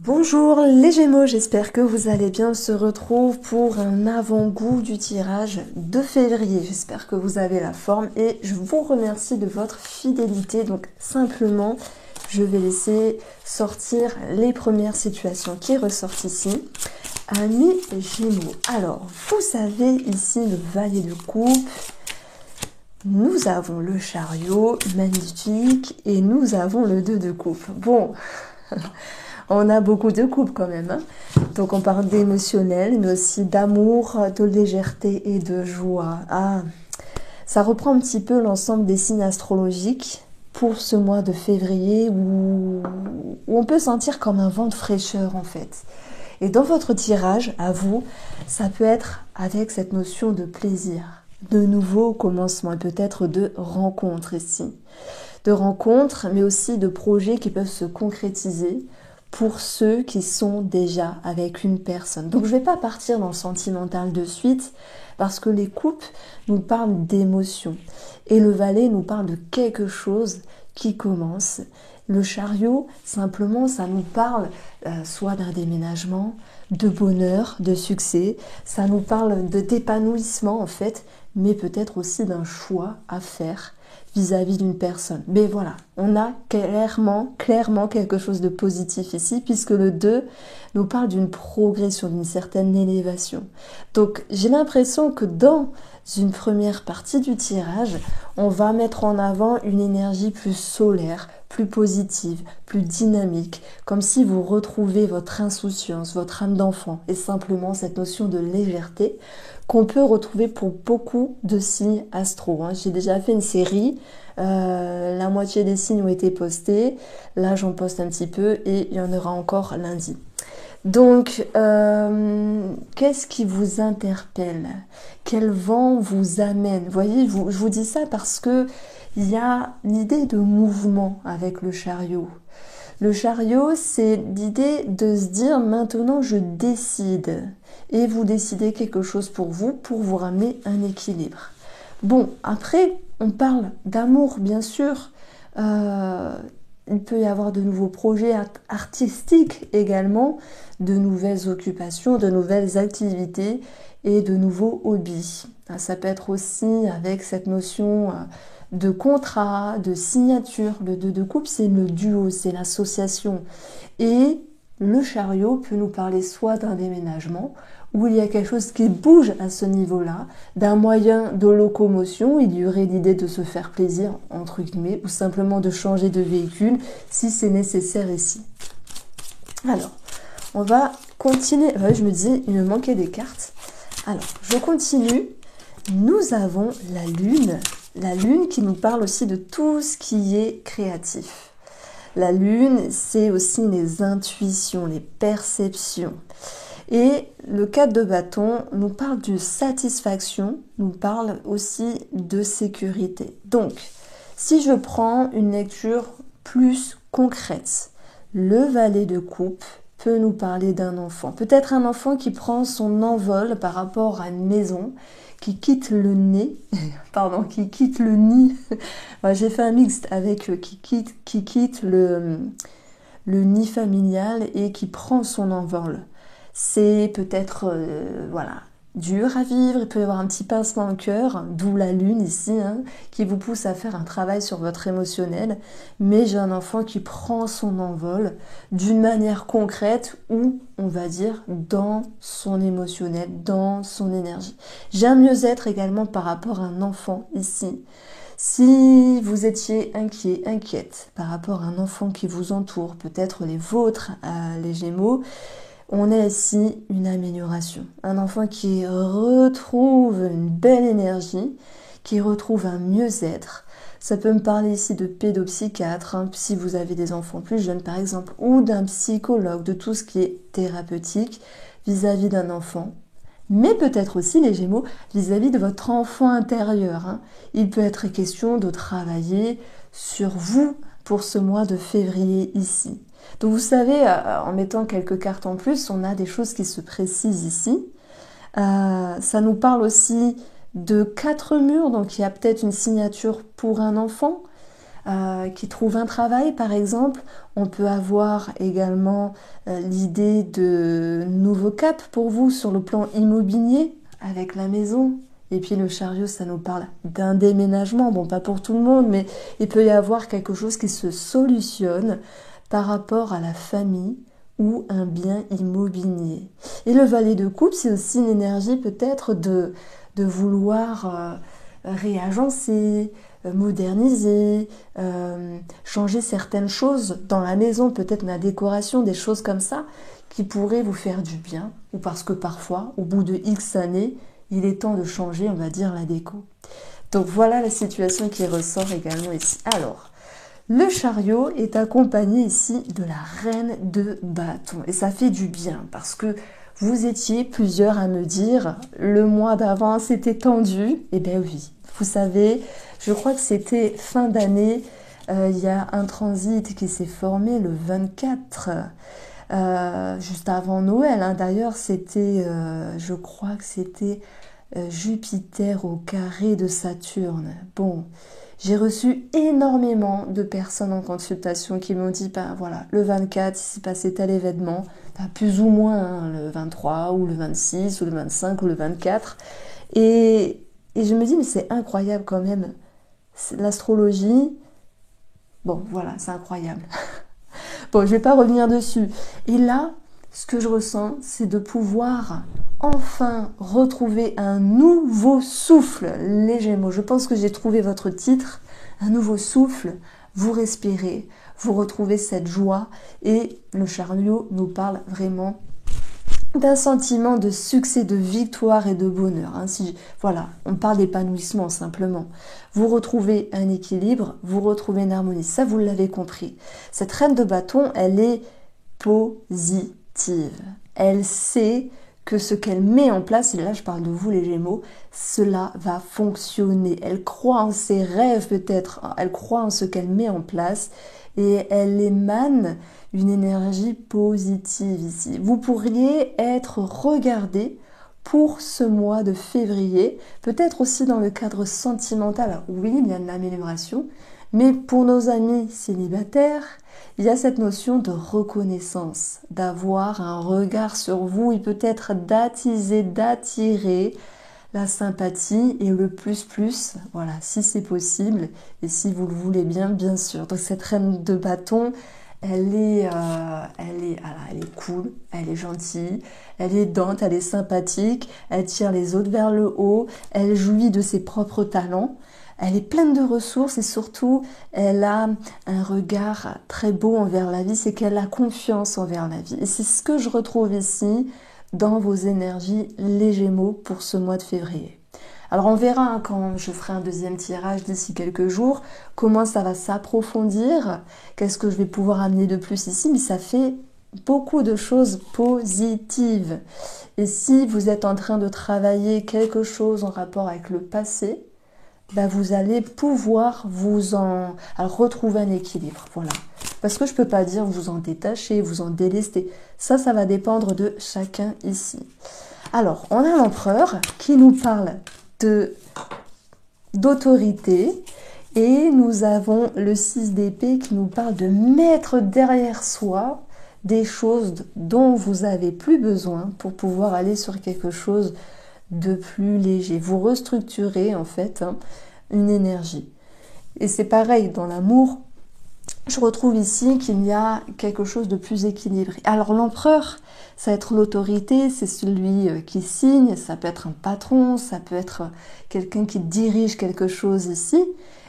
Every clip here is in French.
Bonjour les Gémeaux, j'espère que vous allez bien. On se retrouve pour un avant-goût du tirage de février. J'espère que vous avez la forme et je vous remercie de votre fidélité. Donc simplement, je vais laisser sortir les premières situations qui ressortent ici. Amis Gémeaux, alors vous savez ici le Valet de coupe. Nous avons le chariot, magnifique, et nous avons le 2 de coupe. Bon, on a beaucoup de coupes quand même. Hein. Donc on parle d'émotionnel, mais aussi d'amour, de légèreté et de joie. Ah, ça reprend un petit peu l'ensemble des signes astrologiques pour ce mois de février où on peut sentir comme un vent de fraîcheur en fait. Et dans votre tirage, à vous, ça peut être avec cette notion de plaisir, de nouveaux commencements et peut-être de rencontres ici. De rencontres, mais aussi de projets qui peuvent se concrétiser pour ceux qui sont déjà avec une personne. Donc je ne vais pas partir dans le sentimental de suite, parce que les coupes nous parlent d'émotions. Et le valet nous parle de quelque chose qui commence. Le chariot, simplement, ça nous parle soit d'un déménagement, de bonheur, de succès. Ça nous parle d'épanouissement, en fait, mais peut-être aussi d'un choix à faire vis-à-vis d'une personne. Mais voilà, on a clairement quelque chose de positif ici, puisque le 2 nous parle d'une progression, d'une certaine élévation. Donc j'ai l'impression que dans une première partie du tirage, on va mettre en avant une énergie plus solaire, plus positive, plus dynamique, comme si vous retrouvez votre insouciance, votre âme d'enfant, et simplement cette notion de légèreté qu'on peut retrouver pour beaucoup de signes astro. J'ai déjà fait une série, la moitié des signes ont été postés, là j'en poste un petit peu et il y en aura encore lundi. Donc, qu'est-ce qui vous interpelle? Quel vent vous amène? Vous voyez, je vous dis ça parce que il y a l'idée de mouvement avec le chariot. Le chariot, c'est l'idée de se dire maintenant je décide. Et vous décidez quelque chose pour vous ramener un équilibre. Bon, après, on parle d'amour, bien sûr. Il peut y avoir de nouveaux projets artistiques également, de nouvelles occupations, de nouvelles activités et de nouveaux hobbies. Ça peut être aussi avec cette notion de contrat, de signature. Le 2 de coupe, c'est le duo, c'est l'association. Et le chariot peut nous parler soit d'un déménagement, où il y a quelque chose qui bouge à ce niveau-là, d'un moyen de locomotion, il y aurait l'idée de se faire plaisir, entre guillemets, ou simplement de changer de véhicule, si c'est nécessaire ici. Alors, on va continuer. Ouais, je me disais, il me manquait des cartes. Alors, je continue. Nous avons la lune qui nous parle aussi de tout ce qui est créatif. La lune, c'est aussi les intuitions, les perceptions. Et le 4 de bâton nous parle de satisfaction, nous parle aussi de sécurité. Donc, si je prends une lecture plus concrète, le valet de coupe peut nous parler d'un enfant. Peut-être un enfant qui prend son envol par rapport à une maison, qui quitte le nid, qui quitte le nid. J'ai fait un mixte avec qui quitte le nid familial et qui prend son envol. C'est peut-être dur à vivre, il peut y avoir un petit pincement au cœur, d'où la lune ici, qui vous pousse à faire un travail sur votre émotionnel. Mais j'ai un enfant qui prend son envol d'une manière concrète ou, on va dire, dans son émotionnel, dans son énergie. J'ai un mieux-être également par rapport à un enfant ici. Si vous étiez inquiet, inquiète par rapport à un enfant qui vous entoure, peut-être les vôtres, les Gémeaux, on a ici une amélioration. Un enfant qui retrouve une belle énergie, qui retrouve un mieux-être. Ça peut me parler ici de pédopsychiatre, si vous avez des enfants plus jeunes par exemple, ou d'un psychologue, de tout ce qui est thérapeutique vis-à-vis d'un enfant. Mais peut-être aussi, les Gémeaux, vis-à-vis de votre enfant intérieur. Il peut être question de travailler sur vous pour ce mois de février ici. Donc vous savez, en mettant quelques cartes en plus, on a des choses qui se précisent ici. Ça nous parle aussi de 4 murs, donc il y a peut-être une signature pour un enfant. qui trouve un travail par exemple. On peut avoir également l'idée de nouveaux caps pour vous sur le plan immobilier avec la maison. Et puis le chariot, ça nous parle d'un déménagement. Bon, pas pour tout le monde, mais il peut y avoir quelque chose qui se solutionne par rapport à la famille ou un bien immobilier. Et le valet de coupe, c'est aussi une énergie peut-être de vouloir réagencer, moderniser, changer certaines choses dans la maison, peut-être la décoration, des choses comme ça, qui pourraient vous faire du bien, ou parce que parfois, au bout de X années, il est temps de changer, on va dire, la déco. Donc voilà la situation qui ressort également ici. Alors, le chariot est accompagné ici de la reine de bâton. Et ça fait du bien parce que vous étiez plusieurs à me dire le mois d'avant c'était tendu. Eh bien oui, vous savez, je crois que c'était fin d'année. Il y a un transit qui s'est formé le 24, juste avant Noël. Hein. D'ailleurs, c'était, je crois que c'était Jupiter au carré de Saturne. Bon. J'ai reçu énormément de personnes en consultation qui m'ont dit, ben voilà, le 24, il s'est passé tel événement, ben plus ou moins, hein, le 23 ou le 26 ou le 25 ou le 24. Et je me dis, mais c'est incroyable quand même. L'astrologie, bon, voilà, c'est incroyable. Bon, je vais pas revenir dessus. Et là, ce que je ressens, c'est de pouvoir enfin retrouver un nouveau souffle, les Gémeaux. Je pense que j'ai trouvé votre titre, un nouveau souffle. Vous respirez, vous retrouvez cette joie et le chariot nous parle vraiment d'un sentiment de succès, de victoire et de bonheur. Hein. Voilà, on parle d'épanouissement simplement. Vous retrouvez un équilibre, vous retrouvez une harmonie. Ça, vous l'avez compris. Cette reine de bâton, elle est positive. Elle sait que ce qu'elle met en place, et là je parle de vous les Gémeaux, cela va fonctionner. Elle croit en ses rêves peut-être, elle croit en ce qu'elle met en place et elle émane une énergie positive ici. Vous pourriez être regardé pour ce mois de février, peut-être aussi dans le cadre sentimental. Alors, oui, il y a de l'amélioration, mais pour nos amis célibataires, il y a cette notion de reconnaissance, d'avoir un regard sur vous et peut-être d'attiser, d'attirer la sympathie et le plus, voilà, si c'est possible et si vous le voulez bien, bien sûr. Donc cette reine de bâton, elle est cool, elle est gentille, elle est aidante, elle est sympathique, elle tire les autres vers le haut, elle jouit de ses propres talents. Elle est pleine de ressources et surtout, elle a un regard très beau envers la vie, c'est qu'elle a confiance envers la vie. Et c'est ce que je retrouve ici dans vos énergies, les Gémeaux, pour ce mois de février. Alors on verra hein, quand je ferai un deuxième tirage d'ici quelques jours, comment ça va s'approfondir, qu'est-ce que je vais pouvoir amener de plus ici, mais ça fait beaucoup de choses positives. Et si vous êtes en train de travailler quelque chose en rapport avec le passé, ben vous allez pouvoir retrouver un équilibre, voilà. Parce que je ne peux pas dire vous en détacher, vous en délester. Ça va dépendre de chacun ici. Alors, on a l'empereur qui nous parle d'autorité et nous avons le 6 d'épée qui nous parle de mettre derrière soi des choses dont vous n'avez plus besoin pour pouvoir aller sur quelque chose de plus léger. Vous restructurez en fait une énergie. Et c'est pareil dans l'amour. Je retrouve ici qu'il y a quelque chose de plus équilibré. Alors l'empereur, ça va être l'autorité, c'est celui qui signe, ça peut être un patron, ça peut être quelqu'un qui dirige quelque chose ici.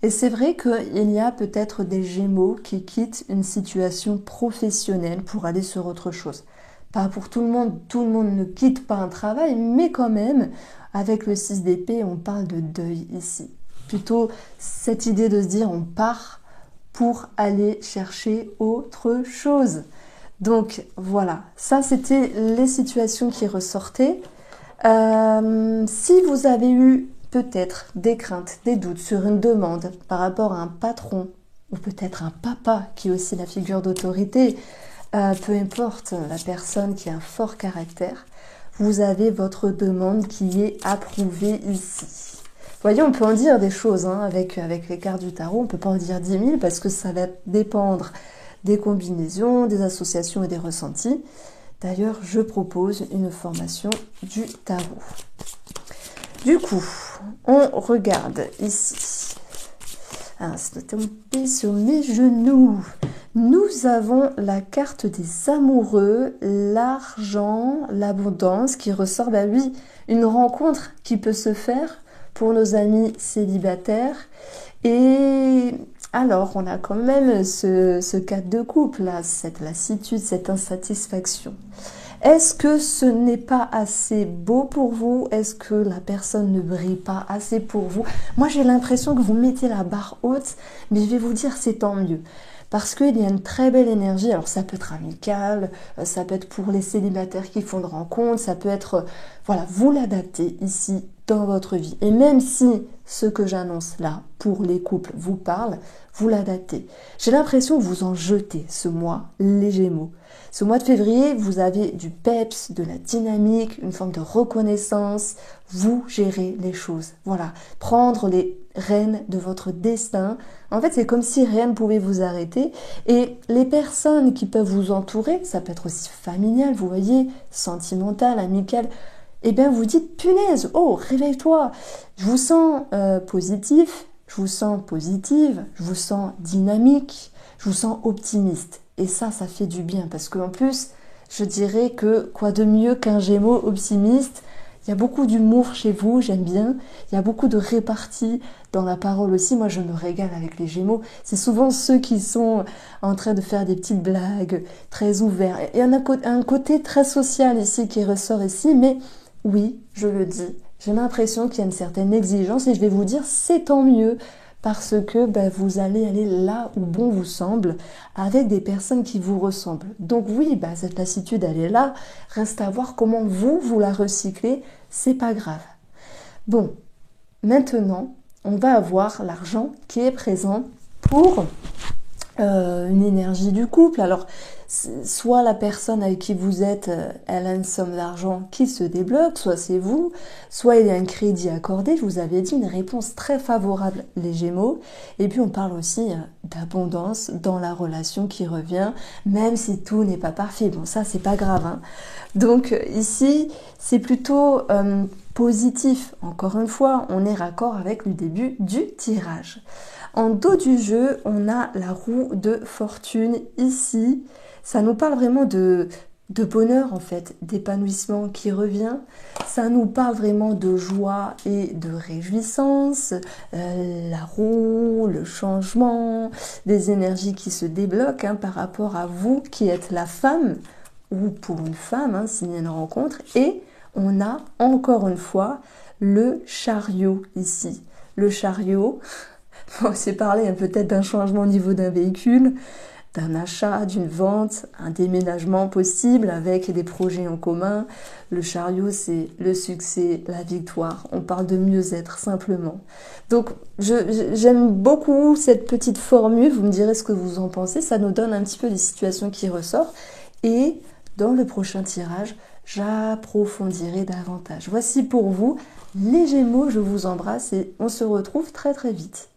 Et c'est vrai qu'il y a peut-être des Gémeaux qui quittent une situation professionnelle pour aller sur autre chose. Pas pour tout le monde ne quitte pas un travail, mais quand même, avec le 6 d'épée, on parle de deuil ici. Plutôt cette idée de se dire on part pour aller chercher autre chose. Donc voilà, ça c'était les situations qui ressortaient. Si vous avez eu peut-être des craintes, des doutes sur une demande par rapport à un patron ou peut-être un papa qui est aussi la figure d'autorité, peu importe la personne qui a un fort caractère, vous avez votre demande qui est approuvée ici. voyez, on peut en dire des choses hein, avec les cartes du tarot, on peut pas en dire 10 000 parce que ça va dépendre des combinaisons, des associations et des ressentis. D'ailleurs, je propose une formation du tarot. Du coup, on regarde ici. Ah, c'est tombé sur mes genoux. Nous avons la carte des amoureux, l'argent, l'abondance qui ressort. Bah oui, une rencontre qui peut se faire pour nos amis célibataires. Et alors, on a quand même ce cadre de couple là, cette lassitude, cette insatisfaction. Est-ce que ce n'est pas assez beau pour vous? Est-ce que la personne ne brille pas assez pour vous? Moi, j'ai l'impression que vous mettez la barre haute, mais je vais vous dire, c'est tant mieux. Parce qu'il y a une très belle énergie. Alors, ça peut être amical, ça peut être pour les célibataires qui font de rencontres, ça peut être... Voilà, vous l'adaptez ici dans votre vie. Et même si ce que j'annonce là, pour les couples, vous parle, vous l'adaptez. J'ai l'impression que vous en jetez ce mois, les Gémeaux. Ce mois de février, vous avez du peps, de la dynamique, une forme de reconnaissance. Vous gérez les choses. Voilà, prendre les rênes de votre destin. En fait, c'est comme si rien ne pouvait vous arrêter. Et les personnes qui peuvent vous entourer, ça peut être aussi familial, vous voyez, sentimental, amical. Eh bien, vous dites, punaise, oh, réveille-toi. Je vous sens positif, je vous sens positive, je vous sens dynamique, je vous sens optimiste. Et ça fait du bien parce qu'en plus, je dirais que quoi de mieux qu'un Gémeaux optimiste? Il y a beaucoup d'humour chez vous, j'aime bien. Il y a beaucoup de répartie dans la parole aussi. Moi, je me régale avec les Gémeaux. C'est souvent ceux qui sont en train de faire des petites blagues, très ouverts. Et on a un côté très social ici qui ressort ici, mais oui, je le dis, j'ai l'impression qu'il y a une certaine exigence et je vais vous dire, c'est tant mieux. Parce que vous allez aller là où bon vous semble, avec des personnes qui vous ressemblent. Donc oui, cette lassitude, elle est là. Reste à voir comment vous la recyclez. C'est pas grave. Bon, maintenant, on va avoir l'argent qui est présent pour une énergie du couple. Alors, soit la personne avec qui vous êtes, elle a une somme d'argent qui se débloque, soit c'est vous, soit il y a un crédit accordé. Je vous avais dit une réponse très favorable, les Gémeaux. Et puis on parle aussi d'abondance dans la relation qui revient, même si tout n'est pas parfait. Bon, ça c'est pas grave, hein. Donc ici, c'est plutôt positif. Encore une fois, on est raccord avec le début du tirage. En dos du jeu, on a la roue de fortune ici. Ça nous parle vraiment de bonheur en fait, d'épanouissement qui revient. Ça nous parle vraiment de joie et de réjouissance. La roue, le changement, des énergies qui se débloquent hein, par rapport à vous qui êtes la femme ou pour une femme, hein, s'il y a une rencontre. Et on a encore une fois le chariot ici. Le chariot... Bon, c'est parler peut-être d'un changement au niveau d'un véhicule, d'un achat, d'une vente, un déménagement possible avec des projets en commun. Le chariot, c'est le succès, la victoire. On parle de mieux-être simplement. Donc, j'aime beaucoup cette petite formule. Vous me direz ce que vous en pensez. Ça nous donne un petit peu les situations qui ressortent. Et dans le prochain tirage, j'approfondirai davantage. Voici pour vous les Gémeaux. Je vous embrasse et on se retrouve très très vite.